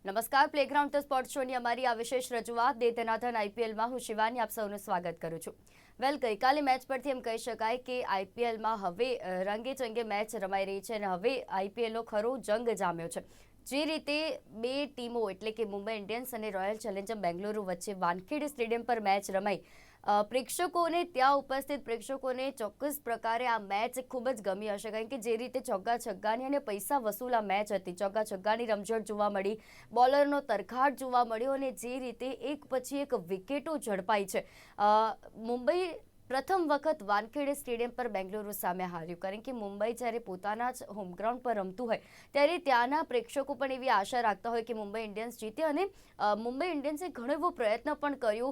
નમસ્કાર, playground the sports શોની અમારી આ વિશેષ રજૂઆત દે ધનાધન આઈપીએલમાં હું શિવાની આપ સૌનું સ્વાગત કરું છું. ગઈકાલે મેચ પરથી એમ કહી શકાય કે આઈપીએલમાં હવે રંગે ચંગે મેચ રમાઈ રહી છે અને હવે આઈપીએલનો ખરો જંગ જામ્યો છે. જે રીતે બે ટીમો એટલે કે મુંબઈ ઇન્ડિયન્સ અને રોયલ ચેલેન્જર બેંગલુરુ વચ્ચે વાનખેડે સ્ટેડિયમ પર મેચ રમાઈ, પ્રેક્ષકોને ત્યાં ઉપસ્થિત પ્રેક્ષકોને ચોક્કસ પ્રકારે આ મેચ ખૂબ જ ગમી હશે, કારણ કે જે રીતે ચોગ્ગા છગ્ગાની અને પૈસા વસૂલ આ મેચ હતી, ચોગ્ગા છગ્ગાની રમઝટ જોવા મળી, બોલરનો તરખાટ જોવા મળ્યો અને જે રીતે એક પછી એક વિકેટો ઝડપાઈ છે. મુંબઈ પ્રથમ વખત વાનખેડે સ્ટેડિયમ પર બેંગલુરુ સામે હાર્યું, કારણ કે મુંબઈ જ્યારે પોતાના જ હોમગ્રાઉન્ડ પર રમતું હોય ત્યારે ત્યાંના પ્રેક્ષકો પણ એવી આશા રાખતા હોય કે મુંબઈ ઇન્ડિયન્સ જીતે. અને મુંબઈ ઇન્ડિયન્સે ઘણો એવો પ્રયત્ન પણ કર્યો,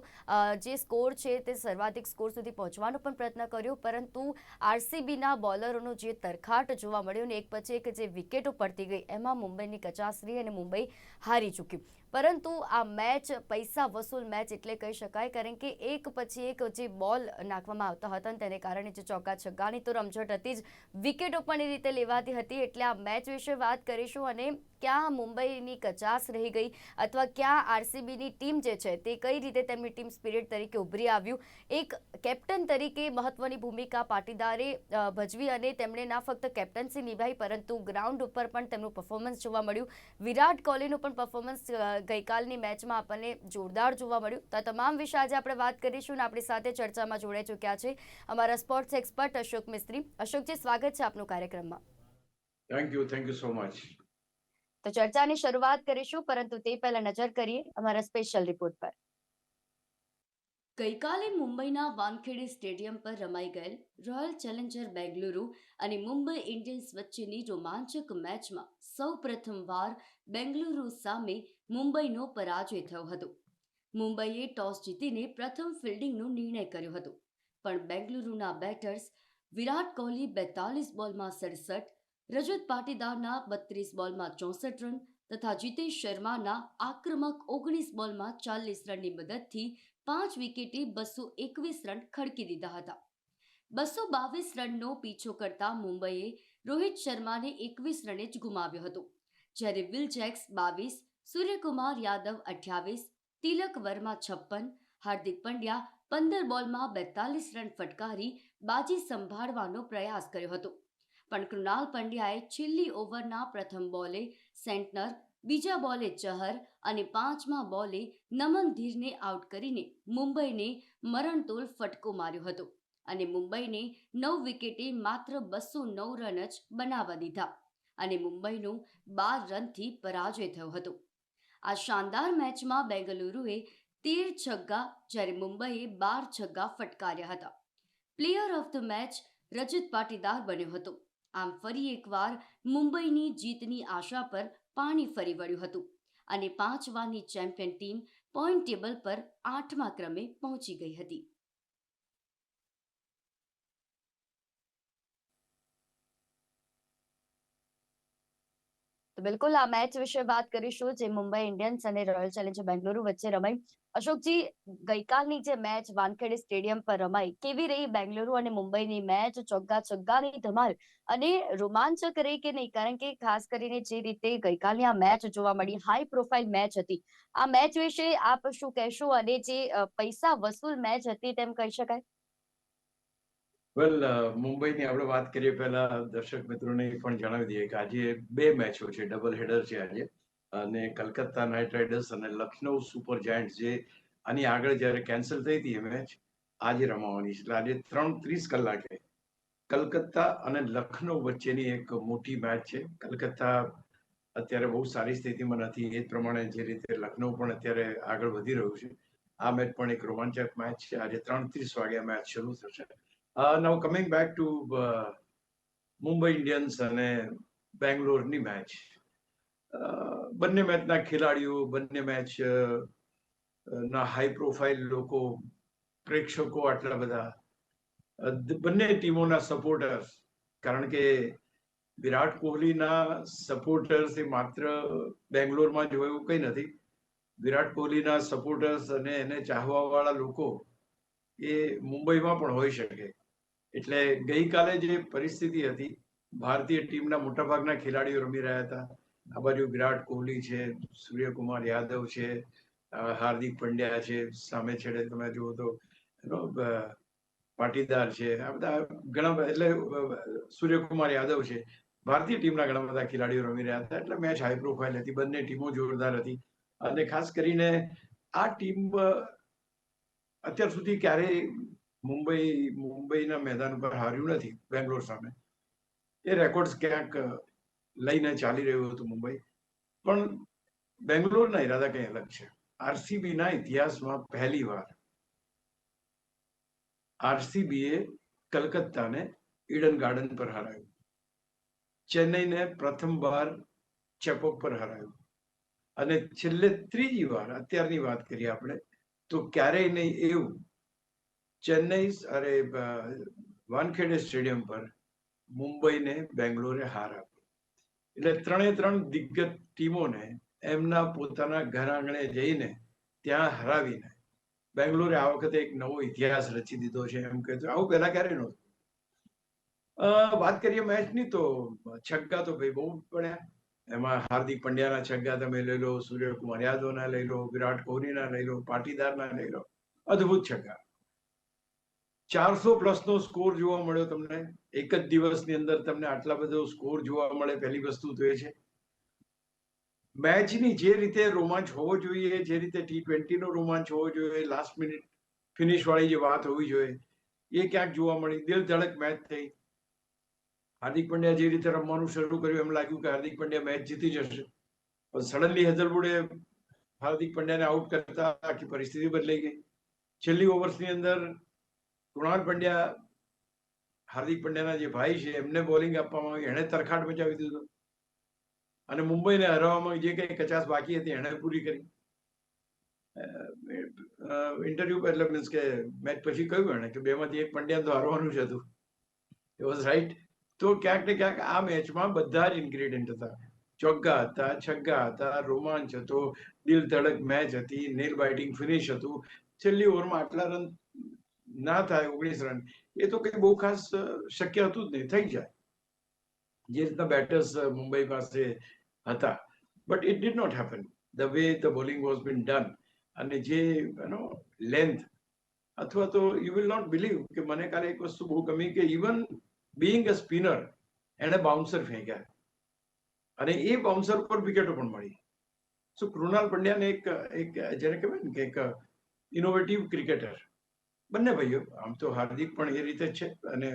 જે સ્કોર છે તે સર્વાધિક સ્કોર સુધી પહોંચવાનો પણ પ્રયત્ન કર્યો, પરંતુ આરસીબીના બોલરોનો જે તરખાટ જોવા મળ્યો ને એક પછી એક જે વિકેટો પડતી ગઈ એમાં મુંબઈની કચાશ રહી અને મુંબઈ હારી ચૂક્યું. પરંતુ આ મેચ પૈસા વસૂલ મેચ એટલે કહી શકાય, કારણ કે એક પછી એક જે બોલ નાખવામાં આવતા હતા તેને કારણે જે ચોગ્ગા છગ્ગાની તો રમઝટ હતી જ, વિકેટો પણ એ રીતે લેવાતી હતી. એટલે આ મેચ વિશે વાત કરીશું અને ક્યાં મુંબઈની કચાશ રહી ગઈ અથવા ક્યાં આરસીબીની ટીમ જે છે તે કઈ રીતે તેમની ટીમ સ્પિરિટ તરીકે ઉભરી આવ્યું. એક કેપ્ટન તરીકે મહત્વની ભૂમિકા પાટીદારે ભજવી અને તેમણે ના ફક્ત કેપ્ટન્સી નિભાવી પરંતુ ગ્રાઉન્ડ ઉપર પણ તેમનું પરફોર્મન્સ જોવા મળ્યું. વિરાટ કોહલીનું પણ પરફોર્મન્સ ગઈકાલની મેચમાં આપણને જોરદાર જોવા મળ્યું. તો આ તમામ વિશે આજે આપણે વાત કરીશું અને આપણી સાથે ચર્ચામાં જોડાઈ ચૂક્યા છે અમારા સ્પોર્ટ્સ એક્સપર્ટ અશોક મિસ્ત્રી. અશોકજી, સ્વાગત છે આપનું કાર્યક્રમમાં. Thank you so much. તો ચર્ચાની શરૂઆત કરીશું, પરંતુ તે પહેલા નજર કરીએ અમારા સ્પેશિયલ રિપોર્ટ પર. ગઈકાલે મુંબઈના વાનખેડે સ્ટેડિયમ પર રમાઈ ગયેલ રોયલ ચેલેન્જર બેંગલુરુ અને મુંબઈ ઇન્ડિયન્સ વચ્ચેની રોમાંચક મેચમાં સૌ પ્રથમવાર બેંગલુરુ સામે મુંબઈનો પરાજય થયો હતો. મુંબઈએ ટોસ જીતીને પ્રથમ ફિલ્ડિંગનો નિર્ણય કર્યો હતો, પણ બેંગલુરુના બેટર્સ વિરાટ કોહલી 42 બોલમાં 67, રજત પાટીદારના 32 બોલમાં 64 રન તથા જીતેશ શર્માના આક્રમક 19 બોલમાં 40 રનની મદદથી 5 વિકેટે 221 રન ખડકી દીધા હતા. 222 રનનો પીછો કરતા મુંબઈએ રોહિત શર્માને 21 રને જ ગુમાવ્યો હતો, જ્યારે વિલ જેક્સ 22, સૂર્યકુમાર યાદવ 28, તિલક વર્મા 56, હાર્દિક પંડ્યા 15 બોલમાં 42 રન ફટકારી બાજી સંભાળવાનો પ્રયાસ કર્યો હતો. પણ કૃણાલ પંડ્યાએ છેલ્લી ઓવરના પ્રથમ બોલે સેન્ટનર, બીજા બોલે ચહર અને પાંચમા બોલે નમન ધીરને આઉટ કરીને મુંબઈને મરણતોલ ફટકો માર્યો હતો અને મુંબઈને 9 વિકેટે માત્ર 209 રન જ બનાવવા દીધા અને મુંબઈનો 12 રનથી પરાજય થયો હતો. આ શાનદાર મેચમાં બેંગલુરુએ 13 છગ્ગા જ્યારે મુંબઈએ 12 છગ્ગા ફટકાર્યા હતા. પ્લેયર ઓફ ધ મેચ રજત પાટીદાર બન્યો હતો. આમ ફરી એકવાર મુંબઈની જીતની આશા પર પાણી ફરી વળ્યું હતું અને 5 વારની ચેમ્પિયન ટીમ પોઈન્ટ ટેબલ પર 8મા ક્રમે પહોંચી ગઈ હતી. તો બિલકુલ આ મેચ વિશે વાત કરીશું જે મુંબઈ ઇન્ડિયન્સ અને રોયલ ચેલેન્જર બેંગલુરુ વચ્ચે રમાઈ. અશોકજી, ગઈકાલની જે મેચ વાનખેડે સ્ટેડિયમ પર રમાઈ, કેવી રહી બેંગલુરુ અને મુંબઈની મેચ? ચોગ્ગા છગ્ગાની ધમાલ અને રોમાંચક રહી કે નહીં? કારણ કે ખાસ કરીને જે રીતે ગઈકાલની આ મેચ જોવા મળી, હાઈ પ્રોફાઇલ મેચ હતી. આ મેચ વિશે આપ શું કહેશો અને જે પૈસા વસૂલ મેચ હતી તેમ કહી શકાય? વેલ, મુંબઈની આપણે વાત કરીએ પહેલા દર્શક મિત્રોને પણ જણાવી દઈએ કે આજે બે મેચો છે, ડબલ હેડર છે આજે. અને કલકત્તા નાઇટ રાઇડર્સ અને લખનઉ સુપર જાયન્ટ્સ, જે આની આગળ જ્યારે કેન્સલ થઈ હતી એ મેચ આજે રમાવાની છે. એટલે આજે 3:30 કલાકે કલકત્તા અને લખનઉ વચ્ચેની એક મોટી મેચ છે. કલકત્તા અત્યારે બહુ સારી સ્થિતિમાં નથી, એ જ પ્રમાણે જે રીતે લખનઉ પણ અત્યારે આગળ વધી રહ્યું છે. આ મેચ પણ એક રોમાંચક મેચ છે. આજે 3:30 વાગે મેચ શરૂ થશે. Now coming back to Mumbai Indians અને બેંગ્લોરની મેચ. બંને મેચના ખેલાડીઓ, બંને મેચ ના હાઈ પ્રોફાઇલ લોકો, પ્રેક્ષકો આટલા બધા, બંને ટીમોના સપોર્ટર્સ, કારણ કે વિરાટ કોહલીના સપોર્ટર્સ એ માત્ર બેંગ્લોરમાં જ હોય એવું કંઈ નથી. વિરાટ કોહલીના સપોર્ટર્સ અને એને ચાહવા વાળા લોકો એ મુંબઈમાં પણ હોઈ શકે. એટલે ગઈકાલે જે પરિસ્થિતિ હતી, ભારતીય ટીમના મોટાભાગના ખેલાડીઓ રમી રહ્યા હતા, આ બાજુ વિરાટ કોહલી છે, સૂર્યકુમાર યાદવ છે, હાર્દિક પંડ્યા છે, સામે છેડે તમે જુઓ તો પાટીદાર છે, આ બધા ઘણા એટલે સૂર્યકુમાર યાદવ છે. ભારતીય ટીમના ઘણા બધા ખેલાડીઓ રમી રહ્યા હતા, એટલે મેચ હાઈ પ્રોફાઇલ હતી, બંને ટીમો જોરદાર હતી. અને ખાસ કરીને આ ટીમ અત્યાર સુધી ક્યારેય મુંબઈના મેદાન ઉપર હાર્યું નથી બેંગ્લોર સામે. એ રેકોર્ડ ક્યાંક લઈને ચાલી રહ્યું હતું મુંબઈ, પણ બેંગ્લોરના ઈરાદા કંઈ અલગ છે. આરસીબી ના ઇતિહાસમાં પહેલી વાર આરસીબીએ કલકત્તાને ઈડન ગાર્ડન પર હરાવ્યું, ચેન્નઈને પ્રથમવાર ચેપોક પર હરાવ્યું, અને છેલ્લે ત્રીજી વાર અત્યારની વાત કરીએ આપણે તો ક્યારેય નહીં એવું ચેન્નઈ વાનખેડે સ્ટેડિયમ પર મુંબઈને બેંગ્લોરે હાર આપી. એટલે ત્રણ દિગ્ગજ ટીમોને એમના પોતાના ઘર આંગણે જઈને ત્યાં હરાવીને બેંગ્લોરે આ વખતે એક નવો ઇતિહાસ રચી દીધો છે, એમ કહેતો. આવું પહેલા ક્યારે નહોતું. વાત કરીએ મેચની તો છગ્ગા તો ભાઈ બહુ પડ્યા. એમાં હાર્દિક પંડ્યાના છગ્ગા તમે લઈ લો, સૂર્યકુમાર યાદવના લઈ લો, વિરાટ કોહલીના લઈ લો, પાટીદારના લઈ લો, અદભુત છગ્ગા. 400+ નો સ્કોર જોવા મળ્યો તમને એક જ દિવસની અંદર. તમને આટલા બધો સ્કોર જોવા મળે, પહેલી વસ્તુ તો એ છે. મેચની જે રીતે રોમાંચ હોવો જોઈએ, જે રીતે T20 નો રોમાંચ હોવો જોઈએ, લાસ્ટ મિનિટ ફિનિશ વાળી જે વાત હોવી જોઈએ, એ ક્યાંક જોવા મળી. દિલ ધડક મેચ થઈ. હાર્દિક પંડ્યા જે રીતે રમવાનું શરૂ કર્યું, એમ લાગ્યું કે હાર્દિક પંડ્યા મેચ જીતી જશે. પણ સડનલી હેઝલવુડે હાર્દિક પંડ્યાને આઉટ કરતા આખી પરિસ્થિતિ બદલાઈ ગઈ. છેલ્લી ઓવર્સની અંદર કૃણાલ પંડ્યા, હાર્દિક પંડ્યાના જે ભાઈ છે, એમને બોલિંગ આપવામાં આવી, એણે તરખાટ મચાવી દીધો, અને મુંબઈને હરાવવામાં જે કઈ કચાશ બાકી હતી એણે પૂરી કરી. ઇન્ટરવ્યુ એટલે મીન્સ કે મેચ પછી કહ્યું એણે કે બેમાંથી એક પંડ્યા તો હારવાનું જ હતું. It was right. તો ક્યાંક ને ક્યાંક આ મેચમાં બધા જ ઇન્ગ્રેડિયન્ટ હતા. ચોગ્ગા હતા, છગ્ગા હતા, રોમાંચ હતો, દિલ ધડક મેચ હતી, નેલ બાઇટિંગ ફિનિશ હતું. છેલ્લી ઓવરમાં આટલા રન ના થાય, 19 રન, એ તો કઈ બહુ ખાસ શક્ય હતું જ નહીં. થઈ જાય જે રીતના બેટર્સ મુંબઈ પાસે હતા, but it did not happen the way the bowling was been done. અને જે લેન્થ, અથવા તો યુ વિલ નોટ બિલીવ કે મને કાલે એક વસ્તુ બહુ ગમી કે ઇવન બીઇંગ અ સ્પિનર એણે બાઉન્સર ફેંક્યા, અને એ બાઉન્સર પર વિકેટો પણ મળી. સો કૃણાલ પંડ્યાને એક જેને કહેવાય ને કે એક ઇનોવેટિવ ક્રિકેટર. બંને ભાઈઓ, આમ તો હાર્દિક પણ એ રીતે જ છે, અને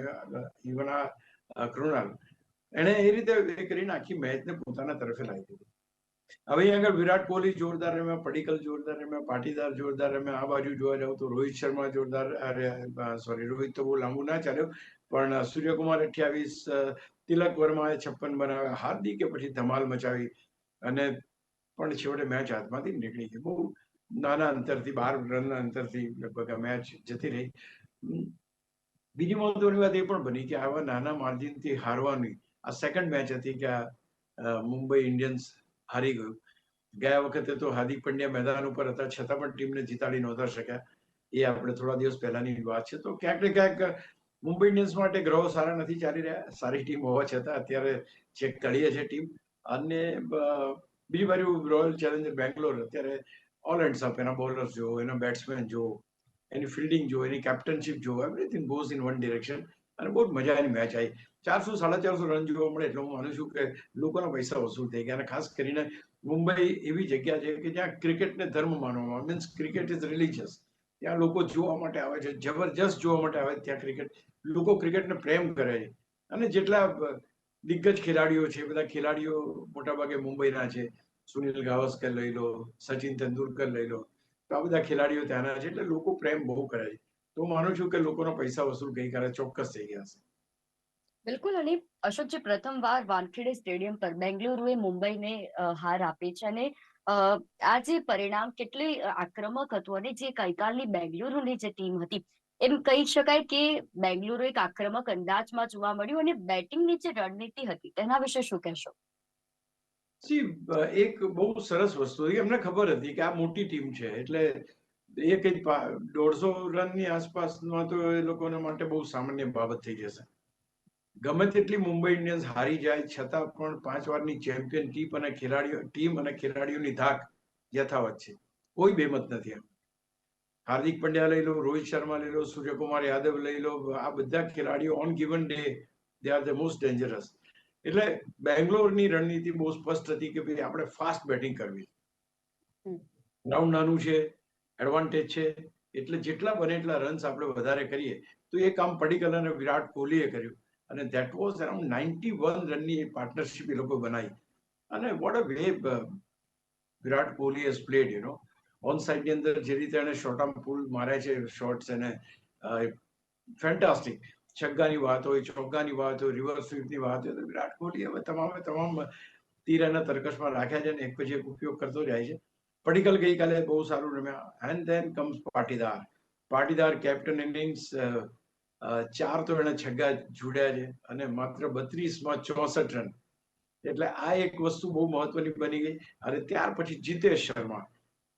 ઇવન આ કૃણાલ, એણે એ રીતે કરીને આખી મેચને પોતાના તરફે લાવી દીધી. હવે અહીં આગળ વિરાટ કોહલી જોરદાર રમ્યા, પડીકલ જોરદાર રમ્યા, પાટીદાર જોરદાર રમ્યા. આ બાજુ જોવા જાવ તો રોહિત શર્મા જોરદાર, રોહિત તો બહુ લાંબુ ના ચાલ્યો, પણ સૂર્યકુમાર 28, તિલક વર્માએ 56 બનાવ્યા, હાર્દિકે પછી ધમાલ મચાવી, અને પણ છેવટે મેચ હાથમાંથી નીકળી ગઈ. બહુ નાના અંતરથી, 12 રનના અંતરથી લગભગ આ મેચ જતી રહી. બીજી મહત્વની વાત એ પણ બની કે આવા નાના માર્જિનથી હારવાની આ સેકન્ડ મેચ હતી કે મુંબઈ ઇન્ડિયન્સ હારી ગયું. ગયા વખતે તો હાર્દિક પંડ્યા મેદાન ઉપર હતા છતાં પણ ટીમને જીતાડી નહોતા શક્યા. એ આપણે થોડા દિવસ પહેલાની વાત છે. તો ક્યાંક ને ક્યાંક મુંબઈ ઇન્ડિયન્સ માટે ગ્રહો સારા નથી ચાલી રહ્યા. સારી ટીમ હોવા છતાં અત્યારે છેક તળિયે છે ટીમ. અને બીજી બાજુ રોયલ ચેલેન્જર બેંગ્લોર અત્યારે ઓલ હેન્ડ્સ અપ. એના બોલર્સ જો, એના બેટ્સમેન જો, એની ફિલ્ડિંગ જો, એની કેપ્ટનશીપ જો, everything goes in one direction. અને બહુ મજાની મેચ આવી. 400-450 રન જોવા મળે એટલે હું માનું છું કે લોકોના પૈસા વસૂલ થઈ ગયા. અને ખાસ કરીને મુંબઈ એવી જગ્યા છે કે જ્યાં ક્રિકેટને ધર્મ માનવામાં આવે, મીન્સ ક્રિકેટ ઇઝ રિલિજિયસ. ત્યાં લોકો જોવા માટે આવે છે, જબરજસ્ત જોવા માટે આવે. ત્યાં લોકો ક્રિકેટને પ્રેમ કરે છે. અને જેટલા દિગ્ગજ ખેલાડીઓ છે, બધા ખેલાડીઓ મોટાભાગે મુંબઈના છે. સુનિલ ગાવસ્કર લઈ લો, સચિન તેંડુલકર લઈ લો, તો આ બધા ખેલાડીઓ ત્યાંના છે. એટલે લોકો પ્રેમ બહુ કરે છે. તો હું માનું છું કે લોકોના પૈસા વસૂલ ગઈકાલે ચોક્કસ થઈ ગયા છે. બિલકુલ. અને અશોકજી, પ્રથમવાર વાનખેડે સ્ટેડિયમ પર બેંગલુરુએ મુંબઈને હાર આપી છે, અને આ જે પરિણામ કેટલી આક્રમક હતું, અને જે ગઈકાલની બેંગલુરુની જે ટીમ હતી, એમ કહી શકાય કે બેંગલુરુ એક આક્રમક અંદાજમાં જોવા મળ્યું, અને બેટિંગની જે રણનીતિ હતી તેના વિશે શું કહેશો? એક બહુ સરસ વસ્તુ હતી. એમને ખબર હતી કે આ મોટી ટીમ છે, એટલે એ કઈ 150 રનની આસપાસમાં તો એ લોકોના માટે બહુ સામાન્ય બાબત થઈ જશે. ગમે તેટલી મુંબઈ ઇન્ડિયન્સ હારી જાય છતાં પણ 5 વારની ચેમ્પિયન ટીમ અને ખેલાડીઓની ધાક યથાવત છે. કોઈ બેમત નથી. હાર્દિક પંડ્યા લઈ લો, રોહિત શર્મા લઈ લો, સૂર્યકુમાર યાદવ લઈ લો, આ બધા ખેલાડીઓ on given day they are the most dangerous. એટલે બેંગ્લોરની રણનીતિ બહુ સ્પષ્ટ હતી કે ભાઈ આપણે ફાસ્ટ બેટિંગ કરવી. ગ્રાઉન્ડ નાનું છે, એડવાન્ટેજ છે, એટલે જેટલા બને એટલા રન્સ આપણે વધારે કરીએ. તો એ કામ પડીકલ અને વિરાટ કોહલીએ કર્યું અને ધેટ વોઝ અરાઉન્ડ 91 રનની પાર્ટનરશિપ એ લોકો બનાવી. અને what a way Virat Kohli has played, on સાઇડની અંદર જે રીતે એને શોર્ટ આર્મ પુલ માર્યા છે, શોર્ટ્સ એને ફેન્ટાસ્ટિક. છગ્ગાની વાત હોય, ચોગ્ગાની વાત હોય, રિવર્સ સ્વીપની વાત હોય, તો વિરાટ કોહલી હવે તમામ તીર એના તરકશમાં રાખ્યા છે અને એક પછી એક ઉપયોગ કરતો જાય છે. પડીકલ ગઈકાલે બહુ સારું રમ્યા. And then comes Patidar captain innings. 4 તો એને છગ્ગા જોડ્યા છે અને માત્ર 32માં 64 રન. એટલે આ એક વસ્તુ બહુ મહત્વની બની ગઈ. અને ત્યાર પછી જીતેશ શર્મા,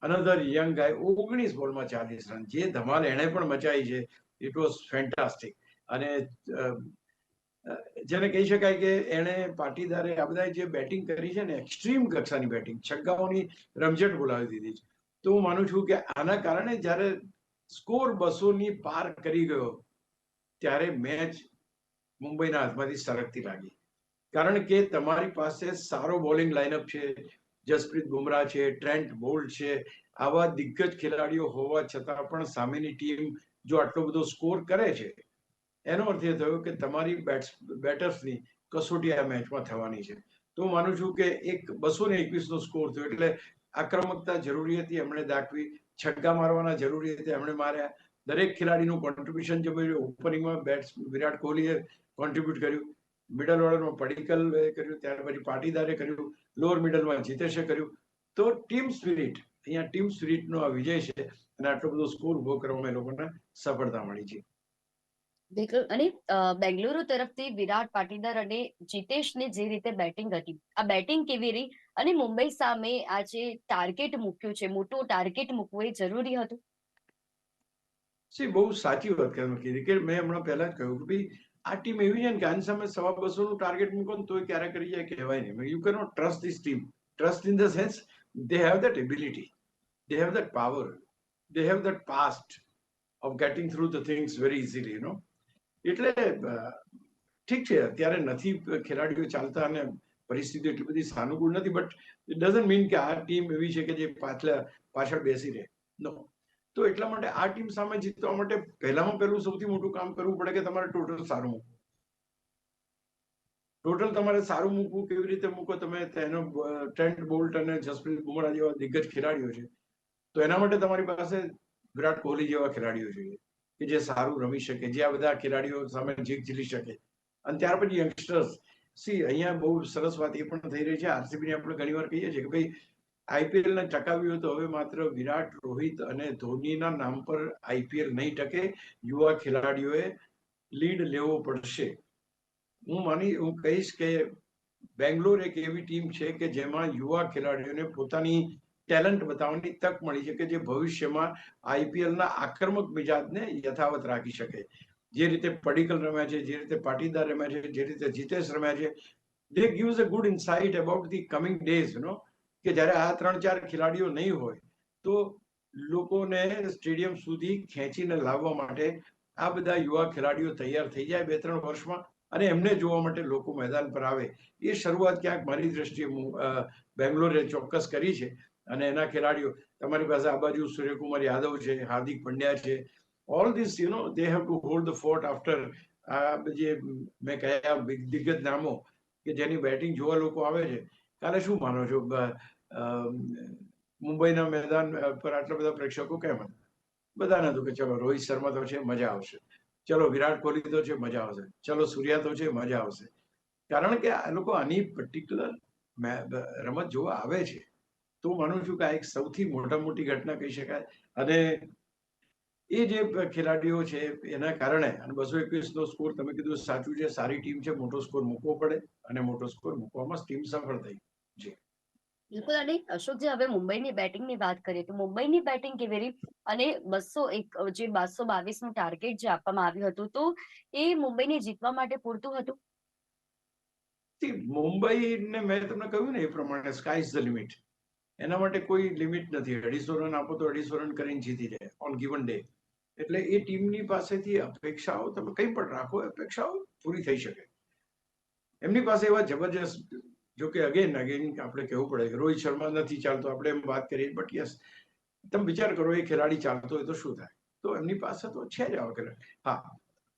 અનધર યંગ ગાય, 19 બોલમાં 40 રન. જે ધમાલ એણે પણ મચાઈ છે, ઇટ વોઝ ફેન્ટાસ્ટિક. અને જેને કહી શકાય કે એણે પાટીદારે આ બધા જે બેટિંગ કરી છે ને, એક્સ્ટ્રીમ કક્ષાની બેટિંગ, છગ્ગાઓની રમઝટ બોલાવી દીધી છે. તો હું માનું છું કે આના કારણે જ્યારે સ્કોર 200ની પાર કરી ગયો ત્યારે મેચ મુંબઈના હાથમાંથી સરકતી લાગી. કારણ કે તમારી પાસે સારો બોલિંગ લાઇનઅપ છે, જસપ્રીત બુમરાહ છે, ટ્રેન્ટ બોલ્ટ છે, આવા દિગ્ગજ ખેલાડીઓ હોવા છતાં પણ સામેની ટીમ જો આટલો બધો સ્કોર કરે છે, એનો અર્થ એ થયો કે તમારી બેટર્સની કસોટી આ મેચમાં થવાની છે. તો હું માનું છું કે એક 221નો સ્કોર થયો એટલે આક્રમકતા જરૂરી હતી, એમણે દાખવી. છગ્ગા મારવાના જરૂરી હતી, એમણે માર્યા. દરેક ખેલાડીનું કોન્ટ્રીબ્યુશન જે મળ્યું. ઓપનિંગમાં વિરાટ કોહલીએ કોન્ટ્રીબ્યુટ કર્યું, મિડલ ઓર્ડરમાં પડીકલે કર્યું, ત્યાર પછી પાટીદારે કર્યું, લોઅર મિડલમાં જીતેશે કર્યું. તો ટીમ સ્પિરિટ, અહીંયા ટીમ સ્પિરિટનો આ વિજય છે અને આટલો બધો સ્કોર ઉભો કરવામાં એ લોકોને સફળતા મળી છે. બિલકુલ. અને બેંગલુરુ તરફથી વિરાટ પાટીદાર અને જીતેશની જે રીતે બેટિંગ હતી, આ બેટિંગ કેવી રહી અને મુંબઈ સામે આ જે ટાર્ગેટ મૂક્યું છે, મોટું ટાર્ગેટ મૂકવું એ જરૂરી હતું? બહુ સાચી વાત કીધી કે મેં હમણાં પહેલા જ કહ્યું કે ભાઈ આ ટીમ એવી છે ને કે આની સામે 250નું ટાર્ગેટ મૂકો ને તોય ક્યારે કરી જાય કહેવાય નહીં. You cannot trust this team. Trust in the sense they have that ability, they have that power, they have that past of getting through the things very easily. એટલે ઠીક છે, અત્યારે નથી ખેલાડીઓ ચાલતા અને પરિસ્થિતિ એટલી બધી સાનુકૂળ નથી, બટ ઇટ ડઝન્ટ મીન કે આ ટીમ એવી છે કે જે પાછળ બેસી રહે. નો. તો એટલા માટે આ ટીમ સામે જીતવા માટે પહેલામાં પહેલું સૌથી મોટું કામ કરવું પડે કે તમારે ટોટલ સારું મૂકવું. ટોટલ તમારે સારું મૂકવું કેવી રીતે મૂકો તમે, તેનો ટ્રેન્ટ બોલ્ટ અને જસપ્રીત બુમરાહ જેવા દિગ્ગજ ખેલાડીઓ છે. તો એના માટે તમારી પાસે વિરાટ કોહલી જેવા ખેલાડીઓ જોઈએ કે જે સારું રમી શકે, જે આ બધા ખેલાડીઓ સામે જીત ઝીલી શકે. અને ત્યાર પછી યંગસ્ટર્સ. અહીંયા બહુ સરસ વાત એ પણ થઈ રહી છે, આરસીબીને આપણે ઘણી વાર કહીએ છીએ કે ભાઈ આઈપીએલ ને ટકાવ્યું હોય તો હવે માત્ર વિરાટ, રોહિત અને ધોનીના નામ પર આઈપીએલ નહીં ટકે. યુવા ખેલાડીઓએ લીડ લેવો પડશે. હું કહીશ કે બેંગ્લોર એક એવી ટીમ છે કે જેમાં યુવા ખેલાડીઓને પોતાની ટેલેન્ટ બતાવવાની તક મળી છે કે જે ભવિષ્યમાં આઈપીએલના આક્રમક મિજાજને યથાવત રાખી શકે. જે રીતે પડીકલ રમ્યા છે, જે રીતે પાટીદાર રમ્યા છે, જે રીતે જીતેશ રમ્યા છે, they gives a good insight about the coming days, કે જ્યારે આ 3-4 ખેલાડીઓ નહીં હોય તો લોકોને સ્ટેડિયમ સુધી ખેંચીને લાવવા માટે આ બધા યુવા ખેલાડીઓ તૈયાર થઈ જાય 2-3 વર્ષમાં અને એમને જોવા માટે લોકો મેદાન પર આવે. એ શરૂઆત ક્યાંક મારી દ્રષ્ટિએ બેંગ્લોરે ચોક્કસ કરી છે. અને એના ખેલાડીઓ, તમારી પાસે આ બાજુ સૂર્યકુમાર યાદવ છે, હાર્દિક પંડ્યા છે, all this they have to hold the fort after આ જે મેં કહ્યા દિગ્ગજ નામો કે જેની બેટિંગ જોવા લોકો આવે છે. કાલે શું માનો છો, મુંબઈના મેદાન પર આટલા બધા પ્રેક્ષકો કેમ હતા? બધાને હતું કે ચલો રોહિત શર્મા તો છે, મજા આવશે. ચલો વિરાટ કોહલી તો છે, મજા આવશે. ચલો સૂર્યા તો છે, મજા આવશે. કારણ કે આ લોકો આની પર્ટિક્યુલર રમત જોવા આવે છે. તો માનું છું કે આ એક સૌથી મોટી ઘટના કહી શકાય. અને એ જે ખેલાડીઓ છે એના કારણે અને 221નો સ્કોર તમે કીધું સાચું છે, સારી ટીમ છે, મોટો સ્કોર મૂકવો પડે અને મોટો સ્કોર મૂકવામાં ટીમ સફળ થઈ છે. બિલકુલ. અને અશોકજી, હવે મુંબઈની બેટિંગની વાત કરીએ તો મુંબઈની બેટિંગ કેવી રહી અને 201 જે 222નું ટાર્ગેટ જે આપવામાં આવ્યું હતું, તો એ મુંબઈને જીતવા માટે પૂરતું હતું? મુંબઈને મેં તમને કહ્યું ને એ પ્રમાણે સ્કાય ઇઝ ધ લિમિટ. એના માટે કોઈ લિમિટ નથી. 250 રન આપો તો 250 રન કરીને જીતી જાય ઓન ગિવન ડે. એટલે એ ટીમની પાસેથી અપેક્ષાઓ તમે કંઈ પણ રાખો, અપેક્ષાઓ પૂરી થઈ શકે. એમની પાસે એવા જબરજસ્ત, જો કે અગેન આપણે કહેવું પડે કે રોહિત શર્મા નથી ચાલતો, આપણે એમ વાત કરીએ, બટ યસ, તમે વિચાર કરો એ ખેલાડી ચાલતો હોય તો શું થાય. તો એમની પાસે તો છે જ આવા ખેલાડી. હા,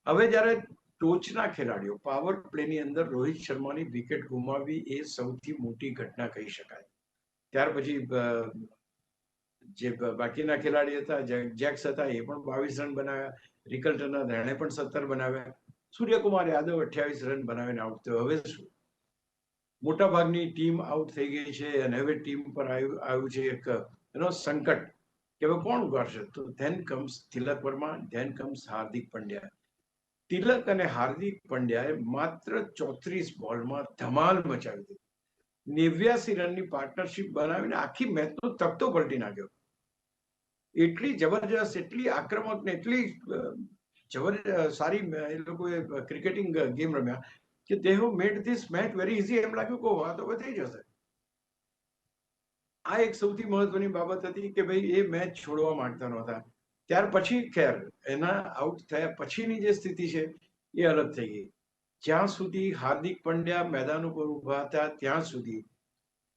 હવે જ્યારે ટોચના ખેલાડીઓ પાવર પ્લેની અંદર રોહિત શર્માની વિકેટ ગુમાવવી એ સૌથી મોટી ઘટના કહી શકાય. ત્યાર પછી જે બાકીના ખેલાડી હતા, જેક્સ હતા, એ પણ 22 રન બનાવ્યા. રિકલ્ટન એણે પણ 17 બનાવ્યા. સૂર્યકુમાર યાદવ 28 રન બનાવીને આઉટ થયો. હવે શું, મોટા ભાગની ટીમ આઉટ થઈ ગઈ છે અને હવે ટીમ પર આવ્યું છે એક એનો સંકટ કે હવે કોણ ઉગાડશે. તો ધેન કમ્સ તિલક વર્મા, ધેન કમ્સ હાર્દિક પંડ્યા. તિલક અને હાર્દિક પંડ્યાએ માત્ર 34 બોલમાં ધમાલ મચાવી દીધી. 89 રનની પાર્ટનરશિપ બનાવીને આખી મેચનો તખતો પલટી નાખ્યો. એટલી જબરજસ્ત, એટલી આક્રમક ને એટલી સારી એ લોકોએ ક્રિકેટિંગ ગેમ રમ્યા કે they have made this match very easy. એમ લાગ્યું કે આ તો હવે થઈ જશે. આ એક સૌથી મહત્વની બાબત હતી કે ભાઈ એ મેચ છોડવા માંગતા નહોતા. ત્યાર પછી ખેર એના આઉટ થયા પછીની જે સ્થિતિ છે એ અલગ થઈ ગઈ. જ્યાં સુધી હાર્દિક પંડ્યા મેદાન ઉપર ઉભા હતા ત્યાં સુધી,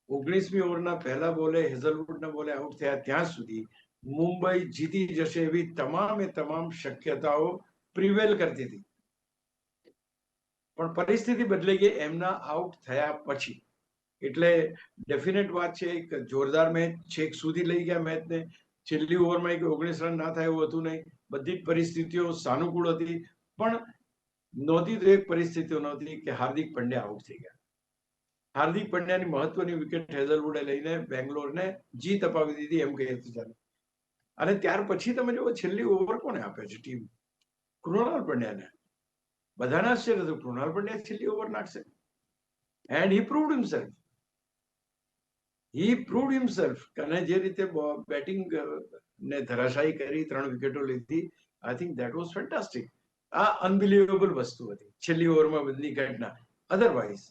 19મી ઓવરના પહેલા બોલે હેઝલવુડના બોલે આઉટ થયા ત્યાં સુધી મુંબઈ જીતી જશે એવી તમામે તમામ શક્યતાઓ પ્રિવેલ કરતી હતી. પણ પરિસ્થિતિ બદલાઈ ગઈ એમના આઉટ થયા પછી. એટલે ડેફિનેટ વાત છે, એક જોરદાર મેચ છેક સુધી લઈ ગયા મેચને. છેલ્લી ઓવરમાં 19 રન ના થાય એવું હતું નહીં. બધી જ પરિસ્થિતિઓ સાનુકૂળ હતી, પણ નહોતી તો એક પરિસ્થિતિઓ નહોતી કે હાર્દિક પંડ્યા આઉટ થઈ ગયા. હાર્દિક પંડ્યાની મહત્વની વિકેટ હેઝલવુડે લઈને બેંગ્લોરને જીત અપાવી દીધી એમ કહીએ તો ચાલે. અને ત્યાર પછી તમે જુઓ છેલ્લી ઓવર કોને આપે છે ટીમ? કૃણાલ પંડ્યાને. બધાને આશ્ચર્ય હતું કૃણાલ પંડ્યા છેલ્લી ઓવર નાખશે. And he proved himself. અને જે રીતે બેટિંગ ને ધરાશાયી કરી, 3 વિકેટો લીધી, આઈ થિંક ધેટ વોઝ ફેન્ટાસ્ટિક. આ અનબિલીવેબલ વસ્તુ હતી છેલ્લી ઓવરમાં બધી ઘટના. અધરવાઇઝ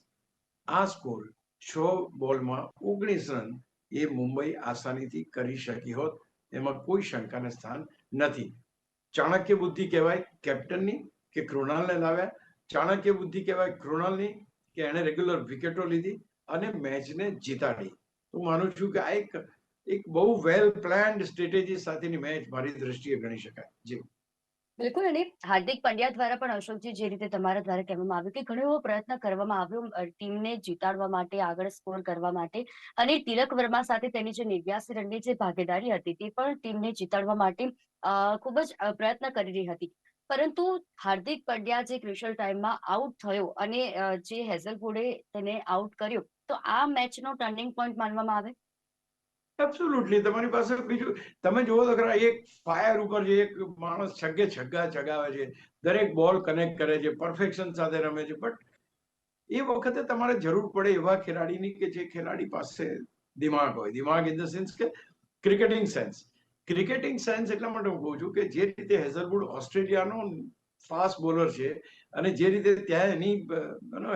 આ સ્કોર 6 બોલમાં 19 રન એ મુંબઈ આસાનીથી કરી શકી હોત, એમાં કોઈ શંકાને સ્થાન નથી. ચાણક્ય બુદ્ધિ કહેવાય કેપ્ટનની કે કૃણાલને લાવ્યા. ચાણક્ય બુદ્ધિ કહેવાય કૃણાલની કે એણે રેગ્યુલર વિકેટો લીધી અને મેચને જીતાડી. હું માનું છું કે આ એક બહુ વેલ પ્લાન્ડ સ્ટ્રેટેજી સાથેની મેચ મારી દ્રષ્ટિએ ગણી શકાય. જી બિલકુલ. અને હાર્દિક પંડ્યા દ્વારા પણ અશોકજી, જે રીતે તમારા દ્વારા કહેવામાં આવ્યું કે ઘણો એવો પ્રયત્ન કરવામાં આવ્યો ટીમને જીતાડવા માટે, આગળ સ્કોર કરવા માટે, અને તિલક વર્મા સાથે તેની જે 89 રનની જે ભાગીદારી હતી તે પણ ટીમને જીતાડવા માટે ખૂબ જ પ્રયત્ન કરી રહી હતી. પરંતુ હાર્દિક પંડ્યા જે ક્રુશિયલ ટાઈમમાં આઉટ થયો અને જે હેઝલવુડે તેને આઉટ કર્યો, તો આ મેચનો ટર્નિંગ પોઈન્ટ માનવામાં આવે. એબ્સોલ્યુટલી. તમારી પાસે બીજું તમે જુઓ તો ખરા, એક ફાયર ઉપર જે એક માણસ છગ્ગા ચગાવે છે, દરેક બોલ કનેક્ટ કરે છે, પરફેક્શન સાથે રમે છે, બટ એ વખતે તમારે જરૂર પડે એવા ખેલાડીની કે જે ખેલાડી પાસે દિમાગ હોય. દિમાગ ઇન ધ સેન્સ કે ક્રિકેટિંગ સેન્સ. ક્રિકેટિંગ સેન્સ એટલા માટે હું કહું છું કે જે રીતે હેઝલવુડ ઓસ્ટ્રેલિયાનો ફાસ્ટ બોલર છે અને જે રીતે ત્યાં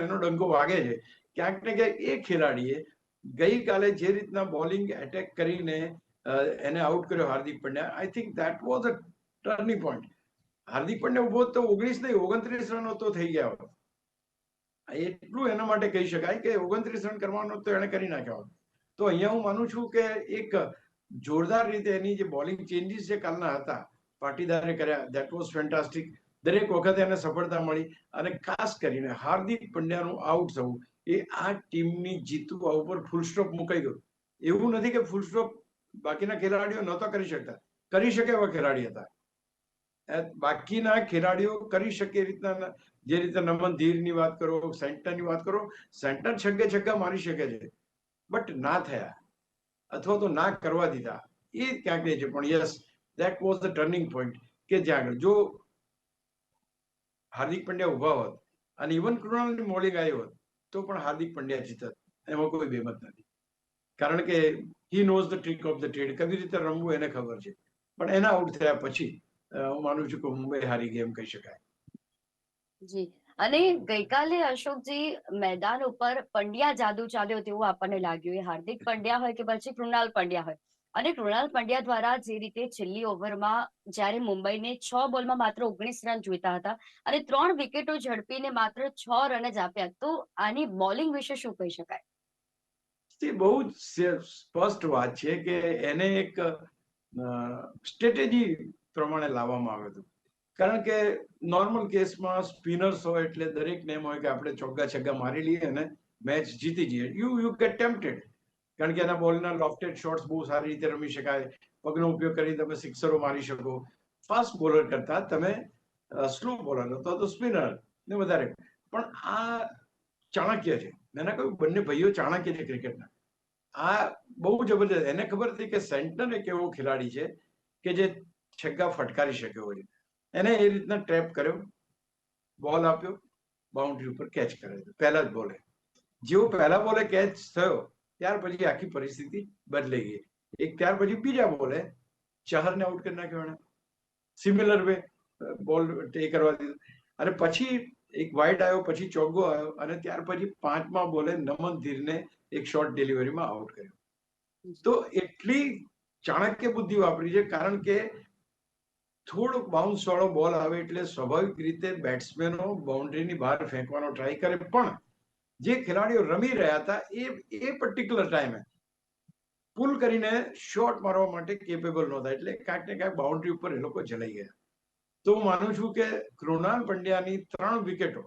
એનો ડંકો વાગે છે, ક્યાંક ને ક્યાંક એ ખેલાડીએ ગઈકાલે જે રીતના બોલિંગ એટેક કરીને એને આઉટ કર્યો Hardik Pandya, I think that was a turning point. Hardik Pandya ઉભો તો 19 નહીં 29 રન તો થઈ ગયા હોત. એટલું એના માટે કહી શકાય કે 29 રન કરવાનો તો એને કરી નાખ્યા હોત. તો અહીંયા હું માનું છું કે એક જોરદાર રીતે એની જે બોલિંગ ચેન્જીસ જે કાલના હતા પાટીદારે કર્યા, ધેટ વોઝ ફેન્ટાસ્ટિક. દરેક વખતે એને સફળતા મળી અને ખાસ કરીને હાર્દિક પંડ્યાનું આઉટ થવું એ આ ટીમની જીતવા ઉપર ફૂલ સ્ટોપ મુકાઈ ગયો. એવું નથી કે ફૂલ સ્ટોપ બાકીના ખેલાડીઓ નહોતા કરી શકતા, કરી શકે એવા ખેલાડી હતા. બાકીના ખેલાડીઓ કરી શકે એ રીતના, જે રીતે નમન ધીરની વાત કરો, સેન્ટરની વાત કરો, સેન્ટર છગ્ગા મારી શકે છે, બટ ના થયા અથવા તો ના કરવા દીધા, એ ક્યાંક છે. પણ yes, that was the turning point કે જ્યાં આગળ જો હાર્દિક પંડ્યા ઉભા હોત અને ઇવન કૃણાલની બોલિંગ આવી હોત તો પણ હાર્દિક પંડ્યા જીતત, એમાં કોઈ બેમત નથી. કારણ કે he knows the trick of the trade, કઈ રીતે રમવું એને ખબર છે. પણ એના આઉટ થયા પછી હું માનું છું કે મુંબઈ હારી ગઈ એમ કહી શકાય. જી, અને ગઈકાલે અશોકજી મેદાન ઉપર પંડ્યા જાદુ ચાલ્યો તેવું આપણને લાગ્યું. એ હાર્દિક પંડ્યા હોય કે પછી કૃણાલ પંડ્યા હોય. અને કૃણાલ પંડ્યા દ્વારા જે રીતે છેલ્લી ઓવરમાં જ્યારે મુંબઈને 6 બોલમાં માત્ર 19 રન જોઈતા હતા અને 3 વિકેટો ઝડપીને માત્ર 6 રન જ આપ્યા, તો આની બોલિંગ વિશે શું કહી શકાય? તે બહુ જ સ્પષ્ટ વાત છે કે એને એક સ્ટ્રેટેજી પ્રમાણે લાવવામાં આવ્યું હતું. કારણ કે નોર્મલ કેસમાં સ્પિનર્સ હોય એટલે દરેકને એમ હોય કે આપણે ચોગ્ગા છગ્ગા મારી લઈએ અને મેચ જીતી જઈએ. યુ ગેટ ટેમ્પ્ટેડ, કારણ કે એના બોલના લોફ્ટેડ શોટ્સ બહુ સારી રીતે રમી શકાય, પગનો ઉપયોગ કરી તમે સિક્સરો મારી શકો. ફાસ્ટ બોલર કરતા તમે સ્લો બોલર તો સ્પિનર ને વધારે. પણ આ ચાણક્ય છે, મેં કહ્યું બંને ભાઈઓ ચાણક્ય છે ક્રિકેટના. આ બહુ જબરદસ્ત, એને ખબર હતી કે સેન્ટનર એક એવો ખેલાડી છે કે જે છગ્ગા ફટકારી શકે હોય. એને એ રીતના ટ્રેપ કર્યો, બોલ આપ્યો, બાઉન્ડ્રી ઉપર કેચ કરાવ્યો પહેલા જ બોલે. જેવો પહેલા બોલે કેચ થયો ત્યાર પછી આખી પરિસ્થિતિ બદલાઈ ગઈ. એક ત્યાર પછી બીજા બોલે ચહરને આઉટ કરી નાખ્યો એને, સિમિલર વે બોલ ટે કરવા દીધો. અને પછી એક વાઇડ આવ્યો, પછી ચોગ્ગો આવ્યો અને ત્યાર પછી 5મા બોલે નમન ધીરને એક શોર્ટ ડિલિવરીમાં આઉટ કર્યો. તો એટલી ચાણક્ય બુદ્ધિ વાપરી છે, કારણ કે થોડોક બાઉન્સ વાળો બોલ આવે એટલે સ્વાભાવિક રીતે બેટ્સમેનો બાઉન્ડ્રીની બહાર ફેંકવાનો ટ્રાય કરે. પણ જે ખેલાડીઓ રમી રહ્યા હતા એ પર્ટિક્યુલર ટાઈમે પુલ કરીને શોટ મારવા માટે કેપેબલ નહોતા, એટલે ક્યાંક ને ક્યાંક બાઉન્ડ્રી ઉપર એ લોકો જલાઈ ગયા. તો હું માનું છું કે કૃણાલ પંડ્યાની 3 વિકેટો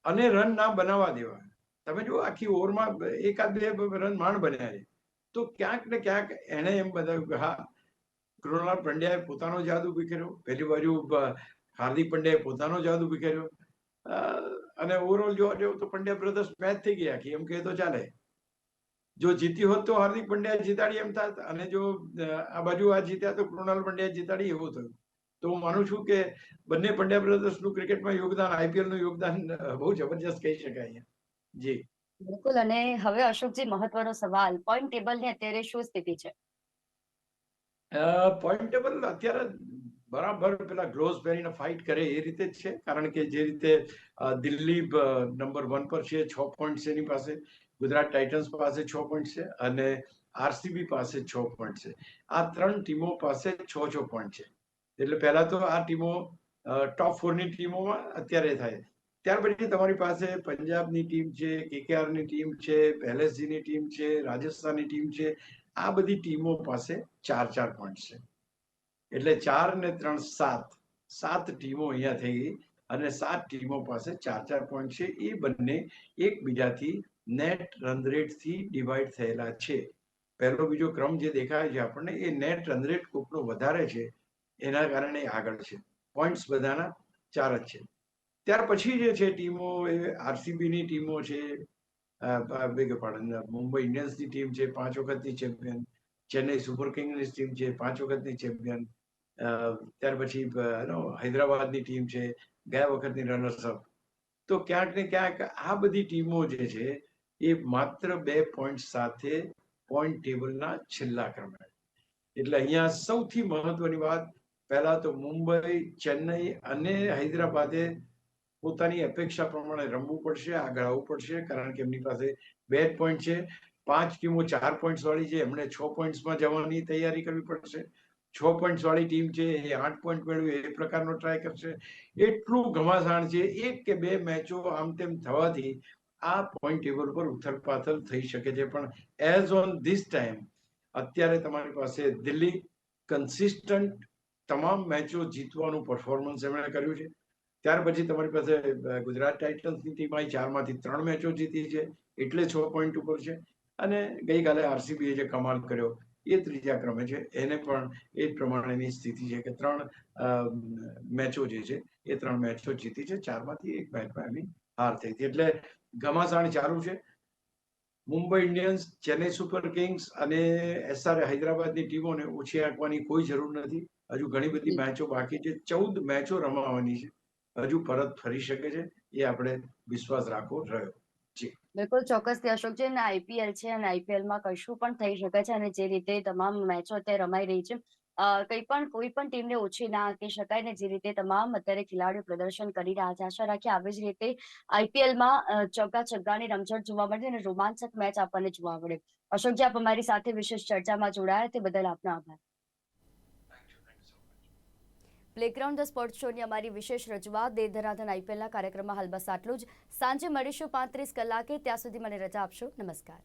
અને રન ના બનાવવા દેવા. તમે જો આખી ઓવરમાં એકાદ બે રન માંડ બન્યા છે. તો ક્યાંક ને ક્યાંક એને એમ બતાવ્યું કે હા, કૃણાલ પંડ્યાએ પોતાનો જાદુ વિખેર્યો, પહેલી બાજુ હાર્દિક પંડ્યાએ પોતાનો જાદુ વિખેર્યો. અને ઓવરઓલ જોવા જાવ તો પંડ્યા બ્રધર્સ મેચ થઈ ગઈ આખી, એમ કહે તો ચાલે. જો જીતી હોત તો હાર્દિક પંડ્યા જીતાડી એમ થાત, અને જો આ બાજુ આ જીત્યા તો કૃણાલ પંડ્યા જીતાડી એવું થયું. તો હું માનું છું કે બંને પંડ્યા બ્રધર્સનું ક્રિકેટમાં યોગદાન, આઈપીએલ નું યોગદાન બહુ જબરજસ્ત કહી શકાય. જી બિલકુલ. અને હવે અશોકજી, મહત્વનો સવાલ, પોઈન્ટ ટેબલની અત્યારે શું સ્થિતિ છે? પોઈન્ટ ટેબલ અત્યારે બરાબર પેલા ગ્લોવ્સ પહેરીને ફાઇટ કરે એ રીતે જ છે. કારણ કે જે રીતે દિલ્હી નંબર 1 પર છે, 6 પોઈન્ટ એની પાસે, ગુજરાત ટાઇટન્સ પાસે 6 પોઈન્ટ છે અને આરસીબી પાસે 6 પોઈન્ટ છે. આ 3 ટીમો પાસે 6 પોઈન્ટ છે. એટલે પહેલા તો આ ટીમો ટોપ 4ની ટીમોમાં અત્યારે થાય. ત્યાર પછી તમારી પાસે પંજાબની ટીમ છે, કેકેઆરની ટીમ છે, એલએસજીની ટીમ છે, રાજસ્થાનની ટીમ છે. આ બધી ટીમો પાસે 4 પોઈન્ટ છે. એટલે 4 ને 3 7 ટીમો અહીંયા થઈ ગઈ અને 7 ટીમો પાસે 4 પોઈન્ટ છે. એ બંને એકબીજાથી નેટ રન રેટથી ડિવાઈડ થયેલા છે. પહેલો બીજો ક્રમ જે દેખાય છે આપણને, એ નેટ રન રેટ કોકનો વધારે છે એના કારણે આગળ છે. પોઈન્ટ્સ બધાના 4 જ છે. ત્યાર પછી જે છે ટીમો, એ આરસીબીની ટીમો છે, મુંબઈ ઇન્ડિયન્સની ટીમ છે, 5 વખતની ચેમ્પિયન, ચેન્નઈ સુપર કિંગ્સની ટીમ છે, 5 વખતની ચેમ્પિયન, ત્યાર પછી હૈદરાબાદની ટીમ છે, ગયા વખતની રનર્સઅપ. તો ક્યાંક ને ક્યાંક આ બધી ટીમો જે છે એ માત્ર 2 પોઈન્ટ સાથે પોઈન્ટ ટેબલના છેલ્લા ક્રમે. એટલે અહીંયા સૌથી મહત્વની વાત, પહેલા તો મુંબઈ, ચેન્નઈ અને હૈદરાબાદે પોતાની અપેક્ષા પ્રમાણે રમવું પડશે, આગળ આવવું પડશે, કારણ કે એમની પાસે 2 પોઈન્ટ છે. 5 ટીમો 4 પોઈન્ટ વાળી છે, એમણે 6 પોઈન્ટ્સમાં જવાની તૈયારી કરવી પડશે. 6 પોઈન્ટ વાળી ટીમ છે એ 8 પોઈન્ટ મેળવે એ પ્રકારનો ટ્રાય કરશે. એટલું ઘમાસાણ છે. 1 કે 2 મેચો આમ તેમ થવાથી આ પોઈન્ટ ટેબલ પર ઉથલપાથલ થઈ શકે છે. પણ એઝ ઓન ધીસ ટાઈમ અત્યારે તમારી પાસે દિલ્હી કન્સિસ્ટન્ટ તમામ મેચો જીતવાનું પરફોર્મન્સ એમણે કર્યું છે. ત્યાર પછી તમારી પાસે ગુજરાત ટાઇટન્સની ટીમ આવી, 4માંથી 3 મેચો જીતી છે એટલે 6 પોઈન્ટ ઉપર છે. અને ગઈકાલે આરસીબીએ જે કમાલ કર્યો એ ત્રીજા ક્રમે છે. એને પણ એ જ પ્રમાણેની સ્થિતિ છે કે 3 મેચો જે છે એ 3 મેચો જીતી છે, 4માંથી 1 મેચમાં એની હાર થઈ હતી. એટલે ઘમાસાણ ચાલુ છે. Mumbai Indians, Chennai super Kings અને એસઆર હૈદરાબાદની ટીમોને ઓછી આંકવાની કોઈ જરૂર નથી. હજુ ઘણી બધી મેચો બાકી છે, 14 મેચો રમાવાની છે. હજુ પરત ફરી શકે છે, એ આપણે વિશ્વાસ રાખવો રહ્યો. બિલકુલ, ચોક્કસથી અશોકજી. અને આઈપીએલ છે અને આઈપીએલમાં કશું પણ થઈ શકે છે. અને જે રીતે તમામ મેચો અત્યારે રમાઈ રહી છે, કોઈ પણ ટીમને ઓછી ના આંકી શકાય ને જે રીતે તમામ અત્યારે ખેલાડીઓ પ્રદર્શન કરી રહ્યા છે, આશા રાખીએ આવી જ રીતે આઈપીએલમાં ચોગ્ગા છગ્ગાની રમઝટ જોવા મળે અને રોમાંચક મેચ આપણને જોવા મળે. અશોકજી, આપ અમારી સાથે વિશેષ ચર્ચામાં જોડાયા તે બદલ આપનો આભાર. પ્લેગ્રાઉન્ડ ધ સ્પોર્ટ્સ શોની અમારી વિશેષ રજૂઆત દે ધનાધન આઈપીએલના કાર્યક્રમમાં હાલ બસ આટલું જ. સાંજે મળીશું 35 કલાકે. ત્યાં સુધી મને રજા આપશો. નમસ્કાર.